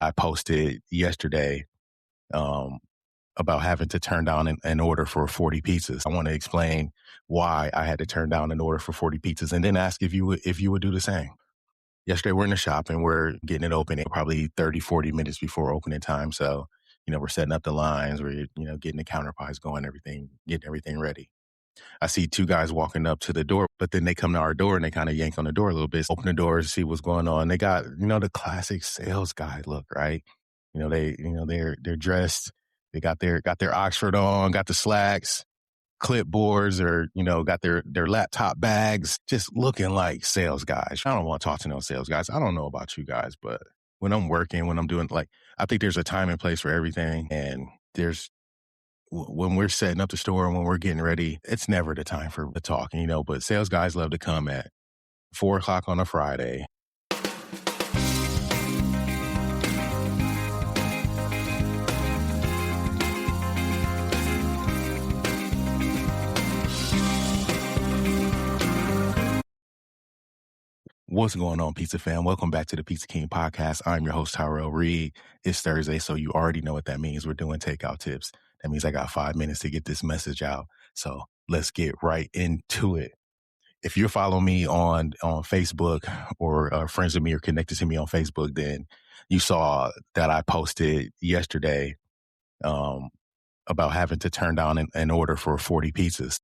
I posted yesterday um, about having to turn down an order for 40 pizzas. I want to explain why I had to turn down an order for 40 pizzas and then ask if you would do the same. Yesterday, we're in the shop and we're getting it open probably 30, 40 minutes before opening time. So, we're setting up the lines, we're, getting the counterpies going, getting everything ready. I see two guys walking up to the door, but then they come to our door and they kind of yank on the door a little bit, open the door to see what's going on. They got, the classic sales guy look, right? They're dressed, they got their Oxford on, got the slacks, clipboards, or, got their laptop bags, just looking like sales guys. I don't want to talk to no sales guys. I don't know about you guys, but when I'm working, when I'm doing I think there's a time and place for everything. And when we're setting up the store and when we're getting ready, it's never the time for the talking, but sales guys love to come at 4 o'clock on a Friday. What's going on, Pizza Fam? Welcome back to the Pizza King podcast. I'm your host, Tyrell Reed. It's Thursday, so you already know what that means. We're doing takeout tips. That means I got 5 minutes to get this message out. So let's get right into it. If you're following me on Facebook or friends with me or connected to me on Facebook, then you saw that I posted yesterday about having to turn down an order for 40 pizzas.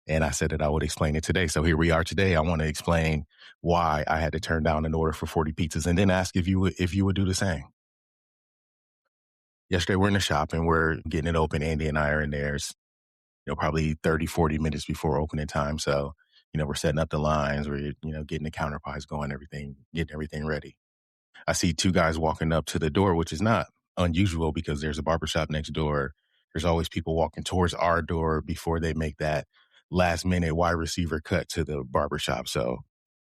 And I said that I would explain it today. So here we are today. I want to explain why I had to turn down an order for 40 pizzas and then ask if you would do the same. Yesterday, we're in the shop and we're getting it open. Andy and I are in there, probably 30, 40 minutes before opening time. So, we're setting up the lines, we're, getting the counterpies going, getting everything ready. I see two guys walking up to the door, which is not unusual because there's a barbershop next door. There's always people walking towards our door before they make that last minute wide receiver cut to the barbershop. So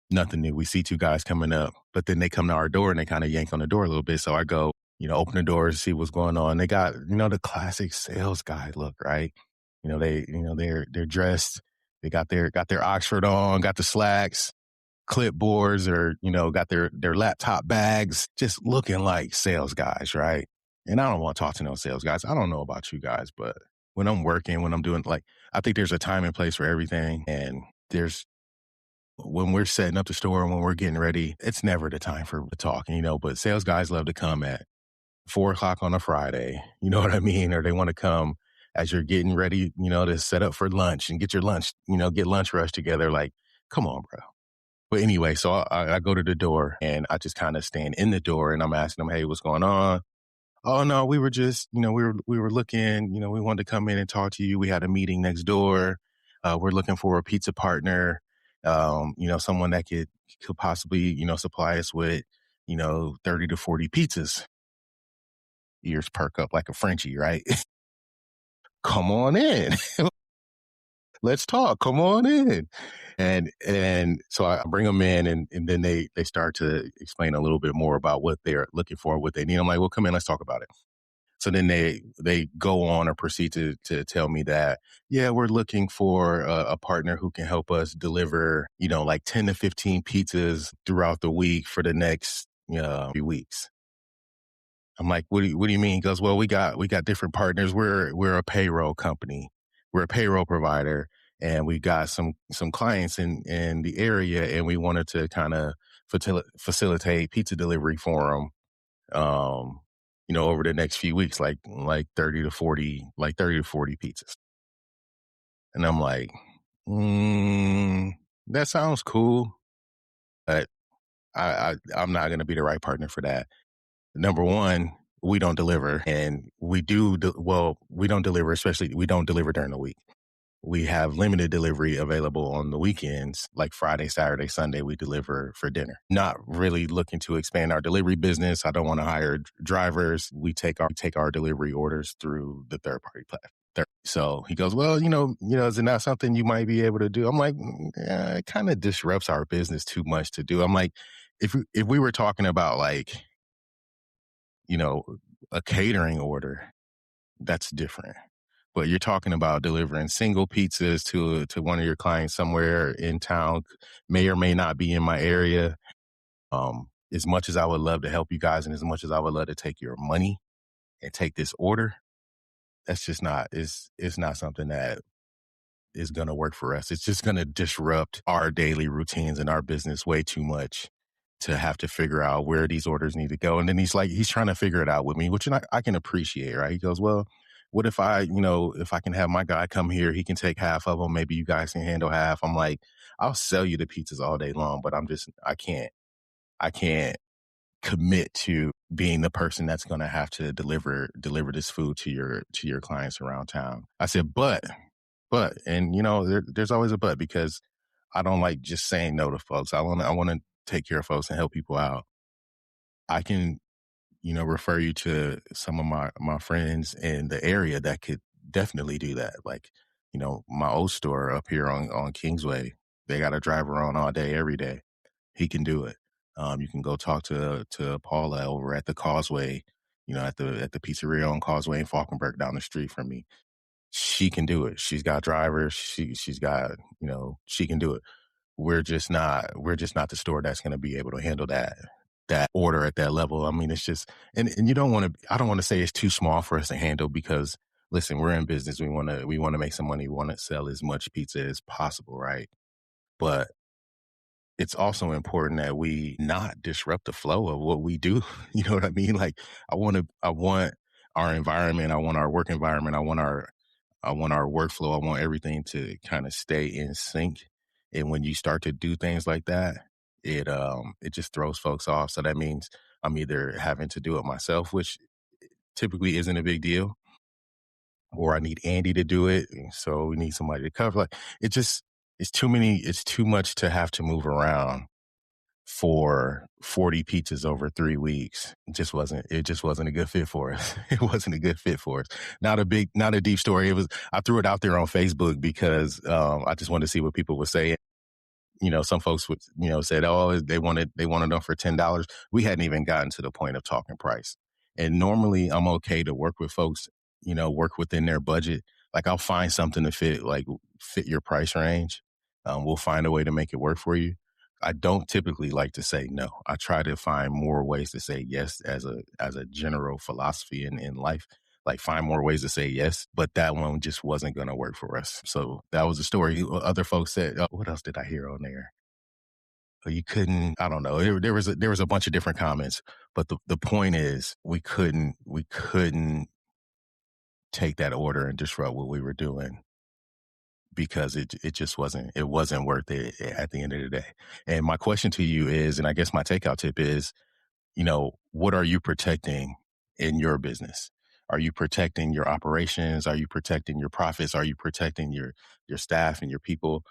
nothing new. We see two guys coming up, but then they come to our door and they kind of yank on the door a little bit. So I go, open the door to see what's going on. They got, the classic sales guy look, right? They're dressed, they got their Oxford on, got the slacks, clipboards, or, got their laptop bags, just looking like sales guys, right? And I don't want to talk to no sales guys. I don't know about you guys, but when I'm working, when I'm doing I think there's a time and place for everything. And when we're setting up the store and when we're getting ready, it's never the time for talking, but sales guys love to come at 4 o'clock on a Friday. You know what I mean? Or they want to come as you're getting ready, to set up for lunch and get your lunch, get lunch rush together. Like, come on, bro. But anyway, so I go to the door and I just kind of stand in the door and I'm asking them, hey, what's going on? Oh, no, we were just, we were looking, we wanted to come in and talk to you. We had a meeting next door. We're looking for a pizza partner, someone that could possibly, supply us with, 30 to 40 pizzas. Ears perk up like a Frenchie, right? Come on in. Let's talk. Come on in. And so I bring them in and then they start to explain a little bit more about what they're looking for, what they need. I'm like, well, come in, let's talk about it. So then they go on or proceed to tell me that, yeah, we're looking for a partner who can help us deliver, like 10 to 15 pizzas throughout the week for the next few weeks. I'm like, what do you mean? He goes, well, we got different partners. We're a payroll company. We're a payroll provider, and we got some clients in the area, and we wanted to kind of facilitate pizza delivery for them. Over the next few weeks, like 30 to 40 pizzas. And I'm like, that sounds cool, but I'm not going to be the right partner for that. Number one, we don't deliver, and we don't deliver, especially we don't deliver during the week. We have limited delivery available on the weekends, like Friday, Saturday, Sunday, we deliver for dinner. Not really looking to expand our delivery business. I don't want to hire drivers. We take our delivery orders through the third party platform. So he goes, well, is it not something you might be able to do? I'm like, yeah, it kind of disrupts our business too much to do. I'm like, if we were talking about a catering order, that's different. But you're talking about delivering single pizzas to one of your clients somewhere in town, may or may not be in my area. as much as I would love to help you guys and as much as I would love to take your money and take this order, that's just not, it's not something that is going to work for us. It's just going to disrupt our daily routines and our business way too much to have to figure out where these orders need to go. And then he's trying to figure it out with me, which I can appreciate, right? He goes, well, what if if I can have my guy come here, he can take half of them. Maybe you guys can handle half. I'm like, I'll sell you the pizzas all day long, but I can't commit to being the person that's going to have to deliver this food to your clients around town. I said, and there's always a but, because I don't like just saying no to folks. I want to take care of folks and help people out. I can, refer you to some of my friends in the area that could definitely do that. Like, my old store up here on Kingsway, they got a driver on all day, every day. He can do it. You can go talk to Paula over at the Causeway, at the pizzeria on Causeway in Falkenberg down the street from me. She can do it. She's got drivers. She's got, she can do it. We're just not the store that's going to be able to handle that order at that level. I mean, it's just, and I don't want to say it's too small for us to handle, because listen, we're in business. We want to make some money. We want to sell as much pizza as possible. Right. But it's also important that we not disrupt the flow of what we do. You know what I mean? Like, I want our environment. I want our work environment. I want our workflow. I want everything to kind of stay in sync. And when you start to do things like that, it just throws folks off. So that means I'm either having to do it myself, which typically isn't a big deal, or I need Andy to do it. So we need somebody to cover. Like, it's too much to have to move around for 40 pizzas over 3 weeks. It just wasn't a good fit for us. It wasn't a good fit for us. Not a deep story. I threw it out there on Facebook because I just wanted to see what people would say. Some folks would, said, oh, they wanted them for $10. We hadn't even gotten to the point of talking price. And normally I'm okay to work with folks, work within their budget. Like, I'll find something to fit your price range. We'll find a way to make it work for you. I don't typically like to say no. I try to find more ways to say yes as a general philosophy in life. Like, find more ways to say yes, but that one just wasn't going to work for us. So that was the story. Other folks said, oh, what else did I hear on there? Oh, you couldn't, I don't know. There was a bunch of different comments, but the point is we couldn't take that order and disrupt what we were doing, because it just wasn't worth it at the end of the day. And my question to you is, and I guess my takeout tip is, what are you protecting in your business? Are you protecting your operations? Are you protecting your profits? Are you protecting your staff and your people?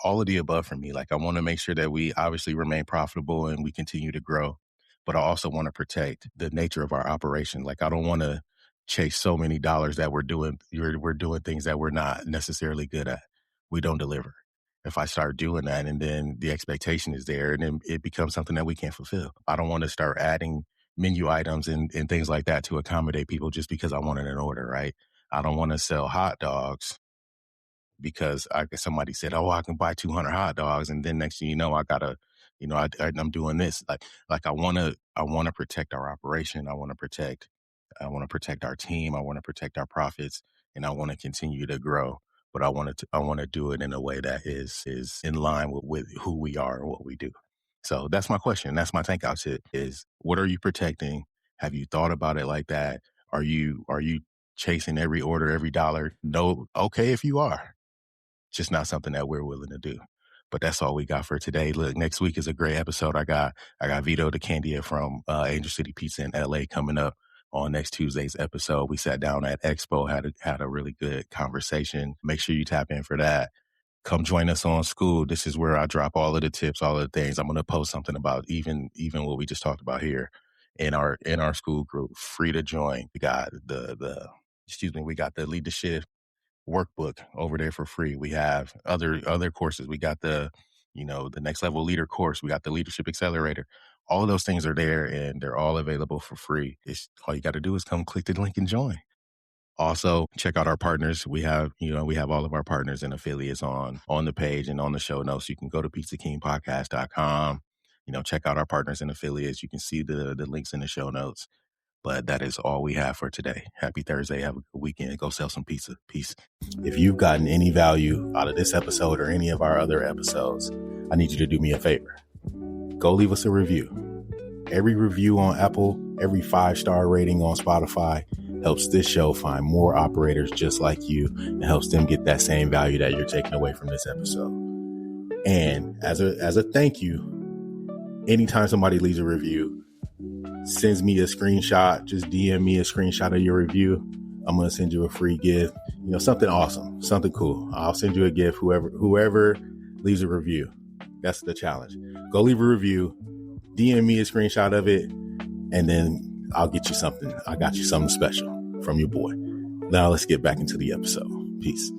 All of the above for me. Like, I want to make sure that we obviously remain profitable and we continue to grow, but I also want to protect the nature of our operation. Like, I don't want to chase so many dollars that we're doing things that we're not necessarily good at. We don't deliver. If I start doing that and then the expectation is there and then it becomes something that we can't fulfill, I don't want to start adding menu items and things like that to accommodate people just because I wanted an order, right? I don't want to sell hot dogs because somebody said, "Oh, I can buy 200 hot dogs," and then next thing you know, I gotta, I'm doing this. Like I wanna protect our operation. I want to protect our team. I want to protect our profits, and I want to continue to grow. But I want to do it in a way that is in line with who we are and what we do. So that's my question. That's my takeout tip: is what are you protecting? Have you thought about it like that? Are you chasing every order, every dollar? No. Okay, if you are, just not something that we're willing to do. But that's all we got for today. Look, next week is a great episode. I got Vito DeCandia from Angel City Pizza in LA coming up on next Tuesday's episode. We sat down at Expo, had a really good conversation. Make sure you tap in for that. Come join us on School. This is where I drop all of the tips, all of the things. I'm going to post something about even what we just talked about here in our school group. Free to join. We got we got the leadership workbook over there for free. We have other courses. We got the next level leader course. We got the leadership accelerator. All of those things are there and they're all available for free. It's all you got to do is come click the link and join. Also, check out our partners. We have all of our partners and affiliates on the page and on the show notes. You can go to pizzakingpodcast.com. check out our partners and affiliates. You can see the links in the show notes. But that is all we have for today. Happy Thursday. Have a good weekend. Go sell some pizza. Peace. If you've gotten any value out of this episode or any of our other episodes, I need you to do me a favor. Go leave us a review. Every review on Apple, every 5-star rating on Spotify helps this show find more operators just like you and helps them get that same value that you're taking away from this episode. And as a thank you, anytime somebody leaves a review, sends me a screenshot, just DM me a screenshot of your review, I'm going to send you a free gift, something awesome, something cool. I'll send you a gift, whoever leaves a review. That's the challenge. Go leave a review, DM me a screenshot of it, and then I'll get you something. I got you something special from your boy. Now let's get back into the episode. Peace.